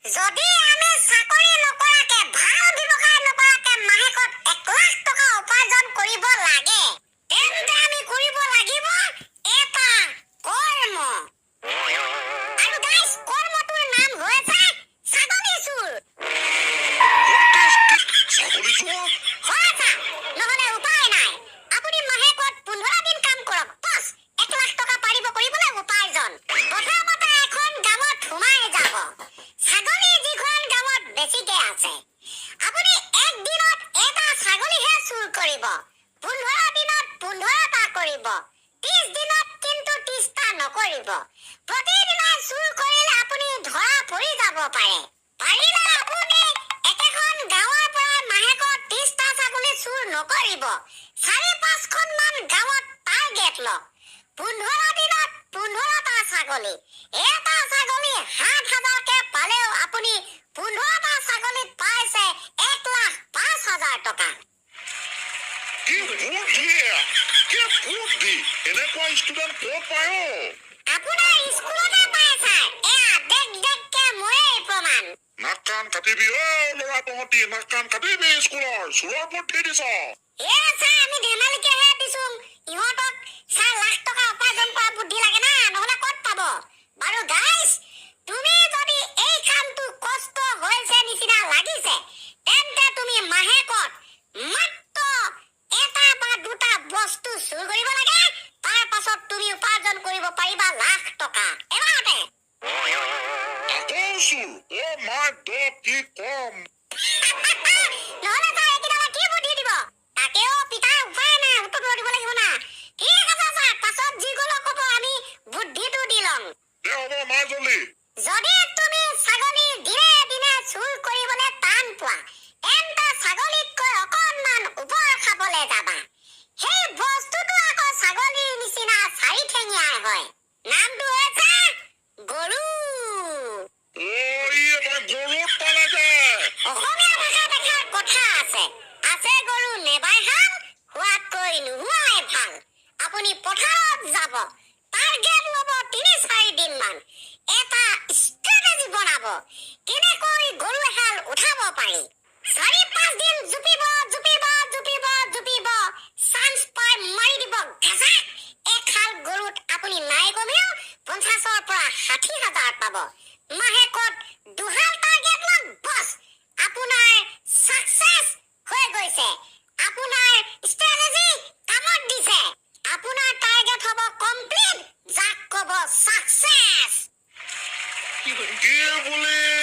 যদি আমি চাকৰি নকৰাকে ভাল ব্যৱসায় নকৰাকে মাহেকত 1,00,000 টকা উপাৰ্জন কৰিব লাগে তেন্তে আমি কৰিব লাগিব এটা কৰ্ম আৰু গাইস কৰ্মটোৰ নাম হৈছে ছাগলী চুৰ ছাগলী চোৰ? হয় ছাৰ নহলে উপায় নাই আপুনি মাহেকত 15 দিন কাম কৰক বছ 1,00,000 টকা পাৰিব কৰিবলৈ উপাৰ্জন প্ৰথমতে এখন গাঁৱত সোমাই যাব ছাগলী যিখন গাঁৱত বেছিকে আছে আপুনি এক দিনত এটা ছাগলীহে চুৰ কৰিব 15 দিনত 15টা কৰিব 30 দিনত কিন্তু 30টা নকৰিব প্ৰতিদিনাই চুৰ কৰিলে আপুনি ধৰা পৰি যাব পাৰে পাৰিলে আপুনি একেখন গাঁৱৰ পৰা মাহেকত 30টা ছাগলী চুৰ নকৰিব 4-5খন মান গাঁৱত টাৰ্গেট লওক 15 দিনত 15টা ছাগলী এটা ছাগলী 7,000কে পালেও আপুনি 15টা ছাগলী পাইছে 1,05,000 টকা কি বুদ্ধি! কি বুদ্ধি! এনেকুৱা ষ্টুডেণ্ট ক'ত পায় অ? আপোনাৰ স্কুলতে পায় ছাৰ এয়া দেখ মোৰেই প্ৰমাণ নাক কাণ কাটিবি অ ল'ৰা তহঁতি নাক কাণ কাটিবি স্কুলৰ চোৰৰ বুদ্ধি দিছ ছাৰ আমি ধেমালিকেহে দিছো ইহঁতক 4,00,000 টকা উপাৰ্জন কৰা বুদ্ধি লাগে না নহলে ক'ত পাব বাৰু গাইস তুমি যদি এই কামটো কষ্ট হৈছে নিচিনা লাগিছে তেন্তে তুমি মাহেকত মাত্ৰ এটা বা দুটা বস্তু চুৰ কৰিব লাগে তাৰ পাছত তুমি উপাৰ্জন কৰিব পাৰিবা লাখ টকা এবাৰতে আকৌ চোৰ অ মাই গড কি কম নহলে ছাৰ এইকেইটা কি বুদ্ধি দিব তাকেও পিতাৰ উপায় নাই উত্তৰ দিব লাগিব না ঠিক আছে ছাৰ পাছত যি গলো ক'ব আমি বুদ্ধিটো দি ল'ম দে হ'ব মাৰ জলদি যদি তুমি ছাগলী দিনে দিনে চুৰ কৰিবলৈ টান পোৱা তেন্তে ছাগলীতকৈ অকণমান ওপৰ খাবলৈ যাবা সেই বস্তুটো আকৌ ছাগলীৰ নিচিনা 4 ঠেঙীয়াৰ হয় নামটো হৈছে গৰু অ ই এবাৰ গৰুত পালে যে অসমীয়া ভাষাত এষাৰ কথা আছে গৰু নেবাই হাল হোৱাতকৈ নোহোৱাই ভাল আপুনি পথাৰত যাব টাৰ্গেট ল'ব 3-4 দিন মান এটা ষ্ট্ৰেটেজি বনাব কেনেকৈ গৰু এহাল উঠাব পাৰি 4-5 দিন জুপিব চান্স পাই মাৰি দিব ঘাঁচা এহাল গৰুত আপুনি নাই কমেও 50,000 পৰা 60,000 পাব মাহেকত